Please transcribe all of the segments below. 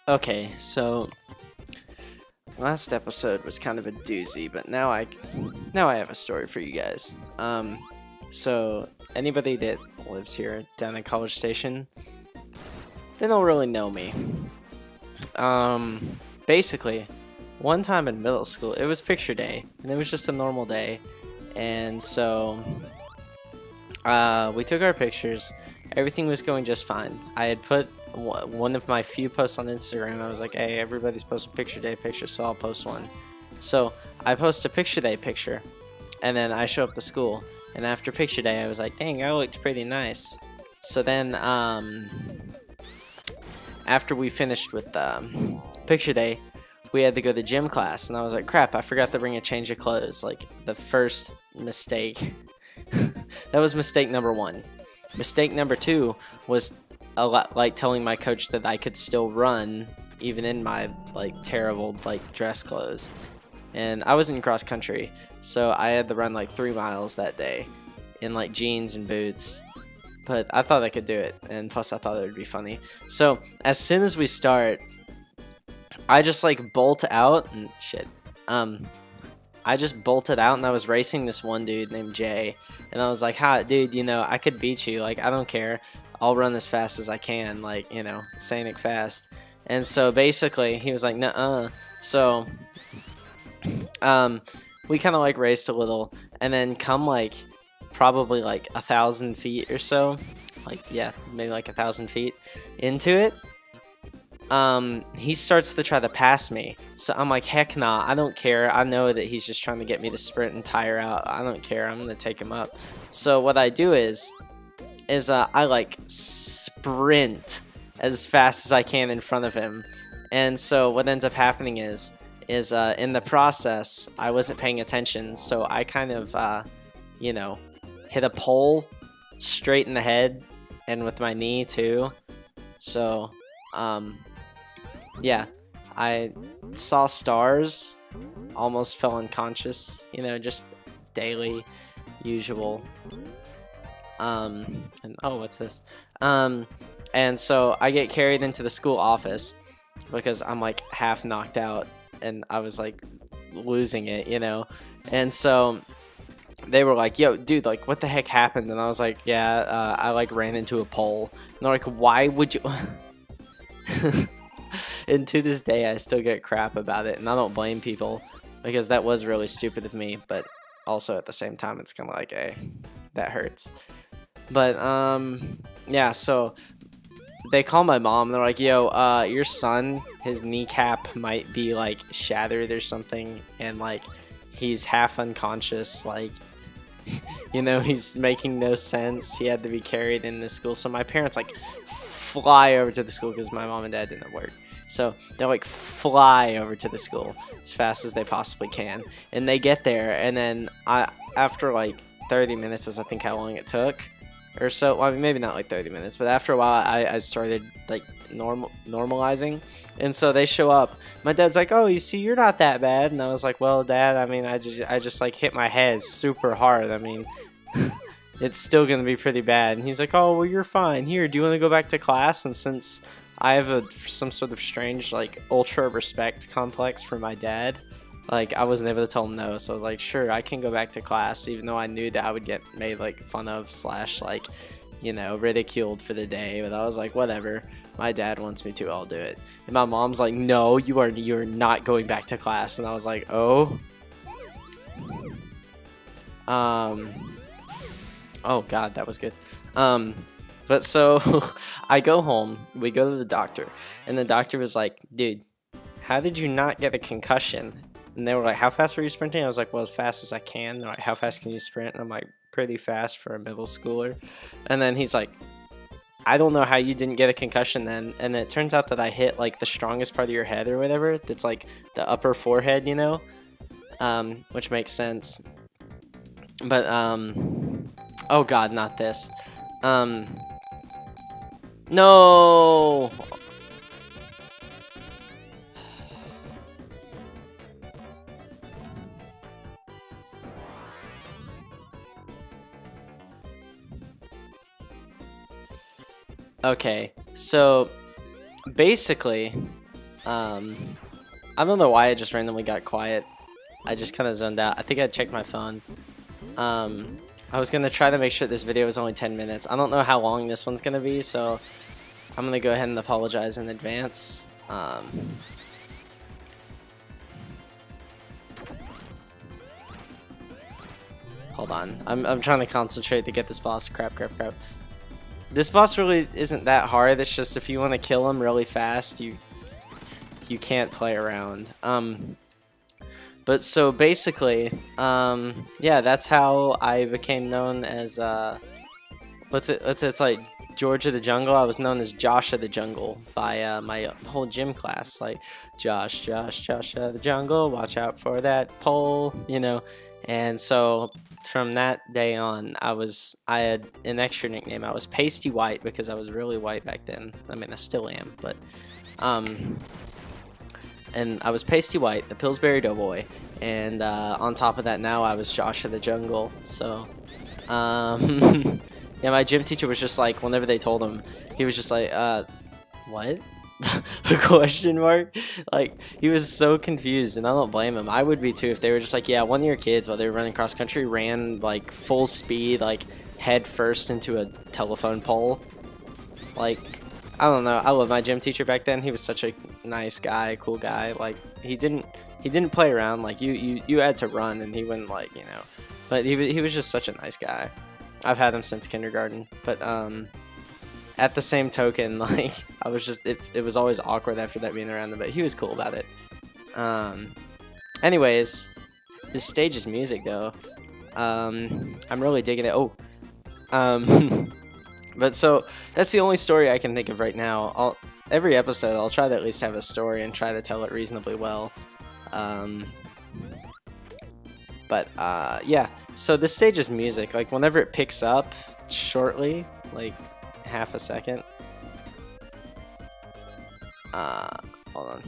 Okay, so last episode was kind of a doozy, but now I have a story for you guys. So anybody that lives here down in College Station, they don't really know me. Basically, one time in middle school, it was picture day, and it was just a normal day, and so we took our pictures. Everything was going just fine. I had put one of my few posts on Instagram. I was like, hey, everybody's posting picture day pictures, so I'll post one. So I post a picture day picture, and then I show up to school. And after picture day, I was like, dang, I looked pretty nice. So then, after we finished with picture day, we had to go to gym class, and I was like, crap, I forgot to bring a change of clothes. Like, the first mistake. That was mistake number 1. Mistake number 2 was a lot like telling my coach that I could still run even in my like terrible like dress clothes. And I was in cross country, so I had to run like 3 miles that day in like jeans and boots. But I thought I could do it, and plus I thought it would be funny. So as soon as we start, I just like bolt out and shit. I just bolted out, and I was racing this one dude named Jay, and I was like, "Hi, dude, you know, I could beat you. Like, I don't care. I'll run as fast as I can. Like, you know, Sanic fast." And so basically, he was like, "Nuh-uh." So, we kind of like raced a little, and then come like probably like 1,000 feet or so, like yeah, maybe like 1,000 feet into it. He starts to try to pass me. So I'm like, heck nah, I don't care. I know that he's just trying to get me to sprint and tire out. I don't care. I'm going to take him up. So what I do is I like sprint as fast as I can in front of him. And so what ends up happening is in the process, I wasn't paying attention. So I kind of, you know, hit a pole straight in the head and with my knee too. So, yeah, I saw stars, almost fell unconscious, you know, just daily, usual. And oh, what's this? And so I get carried into the school office because I'm like half knocked out and I was like losing it, you know. And so they were like, yo, dude, like, what the heck happened? And I was like, yeah, I like ran into a pole. And they're like, why would you? And to this day, I still get crap about it, and I don't blame people because that was really stupid of me. But also at the same time, it's kind of like, hey, that hurts. But yeah. So they call my mom. And they're like, yo, your son, his kneecap might be like shattered or something, and like he's half unconscious. Like, you know, he's making no sense. He had to be carried in the school. So my parents like fly over to the school because my mom and dad didn't work. So they're like fly over to the school as fast as they possibly can. And they get there, and then after like 30 minutes is I think how long it took or so. Well, I mean, maybe not like 30 minutes, but after a while I started like normalizing. And so they show up. My dad's like, oh, you see, you're not that bad. And I was like, well, Dad, I mean, I just like hit my head super hard. I mean, it's still going to be pretty bad. And he's like, oh, well, you're fine. Here, do you want to go back to class? And since I have some sort of strange, like, ultra respect complex for my dad, like, I wasn't able to tell him no. So I was like, sure, I can go back to class, even though I knew that I would get made, like, fun of / like, you know, ridiculed for the day. But I was like, whatever. My dad wants me to, I'll do it. And my mom's like, no, you're not going back to class. And I was like, oh. Oh, God, that was good. But so I go home, we go to the doctor, and the doctor was like, dude, how did you not get a concussion? And they were like, how fast were you sprinting? I was like, well, as fast as I can. They're like, how fast can you sprint? And I'm like, pretty fast for a middle schooler. And then he's like, I don't know how you didn't get a concussion then. And it turns out that I hit like the strongest part of your head or whatever. That's like the upper forehead, you know, which makes sense. But, oh God, not this. No. Okay, so basically I don't know why it just randomly got quiet. I just kind of zoned out. I think I checked my phone. I was gonna try to make sure this video was only 10 minutes. I don't know how long this one's gonna be, so I'm gonna go ahead and apologize in advance. Hold on. I'm trying to concentrate to get this boss. Crap. This boss really isn't that hard. It's just if you want to kill him really fast, you can't play around. But so basically, yeah, that's how I became known as it's like George of the Jungle. I was known as Josh of the Jungle by my whole gym class. Like, Josh of the Jungle, watch out for that pole, you know. And so from that day on, I had an extra nickname. I was Pasty White because I was really white back then. I mean, I still am, but and I was Pasty White, the Pillsbury Doughboy, and on top of that, now I was Josh of the Jungle. So yeah, my gym teacher was just like, whenever they told him, he was just like, what? A question mark? Like, he was so confused, and I don't blame him. I would be too if they were just like, yeah, one of your kids, while they were running cross country, ran like full speed, like head first into a telephone pole. Like, I don't know. I love my gym teacher back then. He was such a nice guy, cool guy. Like, he didn't play around. Like, you had to run, and he wouldn't, like, you know. But he was just such a nice guy. I've had him since kindergarten. But at the same token, like, I was just, it was always awkward after that being around him, but he was cool about it. Anyways, this stage's music, though, I'm really digging it. Oh, but so, that's the only story I can think of right now. Every episode, I'll try to at least have a story and try to tell it reasonably well. Yeah, so this stage's music, like, whenever it picks up shortly, like, half a second. Hold on.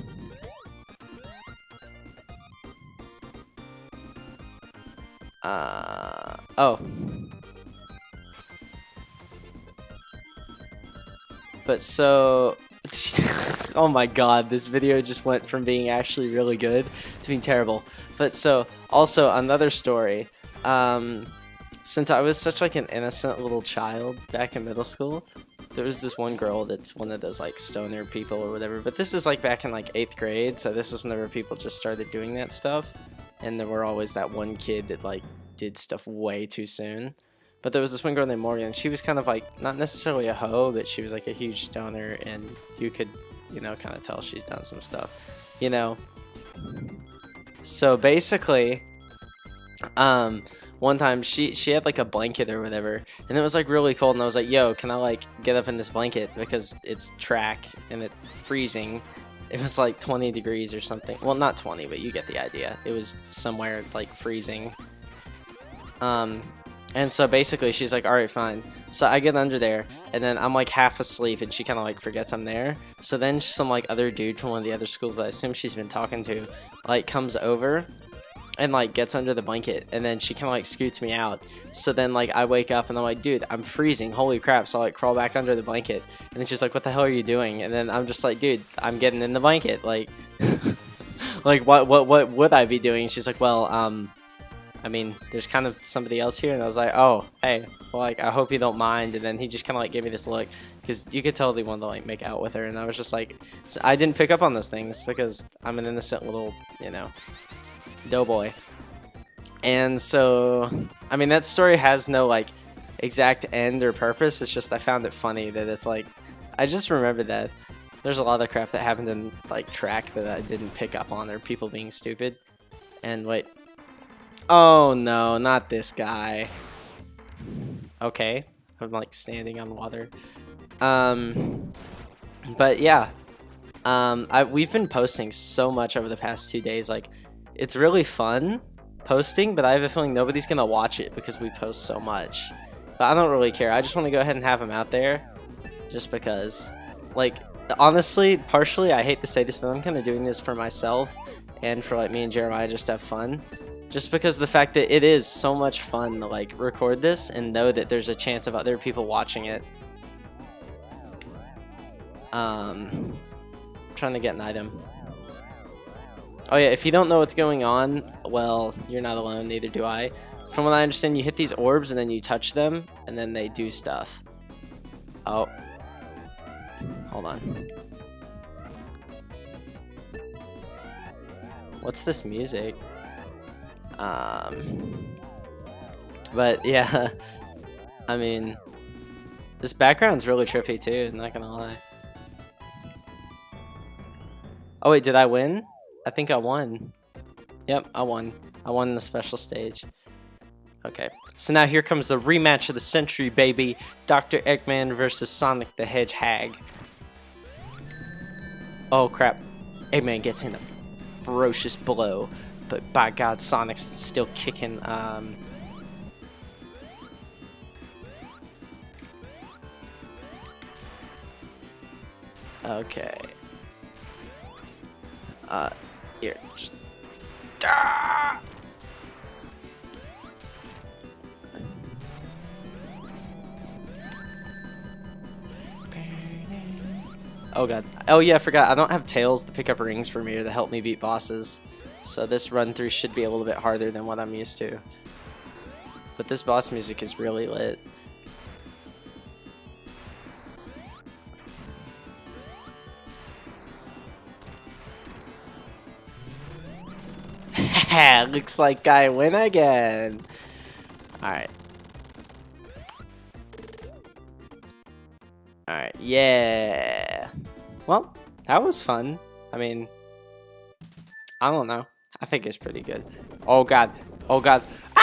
Oh. But so, oh my god, this video just went from being actually really good to being terrible. But so, also another story. Since I was such like an innocent little child back in middle school, there was this one girl that's one of those like stoner people or whatever. But this is like back in like 8th grade, so this is whenever people just started doing that stuff. And there were always that one kid that like did stuff way too soon. But there was this one girl named Morgan. She was kind of like not necessarily a hoe, but she was like a huge stoner, and you could, you know, kind of tell she's done some stuff, you know. So basically, one time she had like a blanket or whatever, and it was like really cold, and I was like, yo, can I like get up in this blanket because it's track and it's freezing. It was like 20 degrees or something. Well, not 20, but you get the idea. It was somewhere like freezing. And so basically she's like, all right, fine. So I get under there, and then I'm like half asleep, and she kind of like forgets I'm there. So then some like other dude from one of the other schools that I assume she's been talking to like comes over and like gets under the blanket, and then she kind of like scoots me out. So then like I wake up and I'm like, dude, I'm freezing, holy crap. So I like crawl back under the blanket, and then she's like, what the hell are you doing? And then I'm just like, dude, I'm getting in the blanket, like like what would I be doing? She's like, well, I mean, there's kind of somebody else here. And I was like, oh, hey, well, like, I hope you don't mind. And then he just kind of like gave me this look, because you could tell he wanted to like make out with her. And I was just like, so I didn't pick up on those things because I'm an innocent little, you know, doughboy. And so, I mean, that story has no like exact end or purpose. It's just I found it funny that it's like, I just remembered that there's a lot of crap that happened in like track that I didn't pick up on, or people being stupid. And wait. Oh no, not this guy. Okay, I'm like standing on water. But yeah, we've been posting so much over the past 2 days. Like, it's really fun posting, but I have a feeling nobody's gonna watch it because we post so much. But I don't really care. I just want to go ahead and have them out there, just because. Like, honestly, partially, I hate to say this, but I'm kind of doing this for myself and for like me and Jeremiah just to have fun. Just because the fact that it is so much fun to like record this and know that there's a chance of other people watching it. Trying trying to get an item. Oh yeah, if you don't know what's going on, well, you're not alone, neither do I. From what I understand, you hit these orbs and then you touch them, and then they do stuff. Oh. Hold on. What's this music? But yeah, I mean, this background's really trippy too, not gonna lie. Oh wait, did I win? I think I won. Yep, I won. I won the special stage. Okay, so now here comes the rematch of the century, baby. Dr. Eggman versus Sonic the Hedgehog. Oh crap. Eggman gets in a ferocious blow, but by God, Sonic's still kicking. Okay. Here. Just... Ah! Oh god. Oh yeah, I forgot. I don't have tails to pick up rings for me or to help me beat bosses. So this run through should be a little bit harder than what I'm used to. But this boss music is really lit. Looks like I win again. Alright. Alright, yeah. Well, that was fun. I mean, I don't know. I think it's pretty good. Oh god. Oh god.